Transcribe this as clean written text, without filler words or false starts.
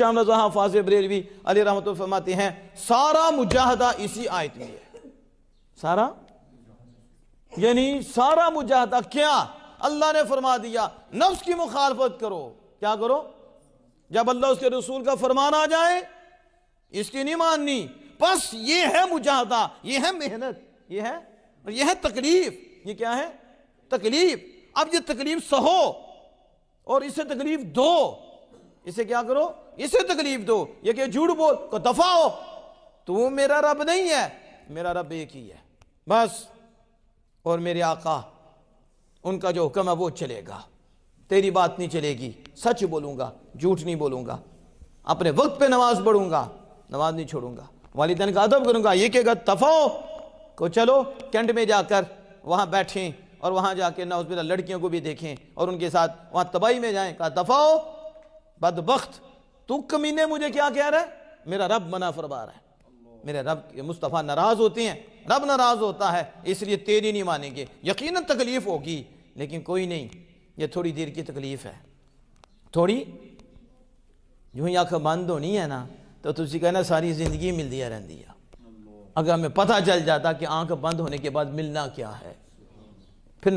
شام رضا حافظ بریلوی علی رحمۃ اللہ فرماتے ہیں سارا مجاہدہ اسی آیت میں ہے. سارا یعنی سارا مجاہدہ کیا؟ اللہ نے فرما دیا نفس کی مخالفت کرو. کیا کرو؟ جب اللہ اس کے رسول کا فرمان آ جائے اس کی نہیں ماننی، بس یہ ہے مجاہدہ، یہ ہے محنت، یہ ہے تکلیف. یہ کیا ہے؟ تکلیف. اب یہ تکلیف سہو اور اسے تکلیف دو. اسے کیا کرو؟ اسے تکلیف دو. یہ کہ جھوٹ بول کو دفع ہو، تو میرا رب نہیں ہے، میرا رب ایک ہی ہے بس، اور میرے آقا ان کا جو حکم ہے وہ چلے گا، تیری بات نہیں چلے گی. سچ بولوں گا، جھوٹ نہیں بولوں گا، اپنے وقت پہ نماز پڑھوں گا، نماز نہیں چھوڑوں گا، والدین کا ادب کروں گا. یہ کہ دفع ہو کو چلو کینٹ میں جا کر وہاں بیٹھیں اور وہاں جا کے نعوذ باللہ لڑکیوں کو بھی دیکھیں اور ان کے ساتھ وہاں تباہی میں جائیں. کہا دفع ہو بدبخت، تو کمینے مجھے کیا کہہ رہا ہے؟ میرا رب منع فرما رہا ہے. میرے رب مصطفیٰ ناراض ہوتے ہیں، رب ناراض ہوتا ہے، اس لیے تیری نہیں مانیں گے. یقیناً تکلیف ہوگی لیکن کوئی نہیں، یہ تھوڑی دیر کی تکلیف ہے. تھوڑی جو ہی آنکھ بند ہونی ہے نا تو تسی کہنا ساری زندگی مل دیا رہن دیا. اگر ہمیں پتہ چل جاتا کہ آنکھ بند ہونے کے بعد ملنا کیا ہے، پھر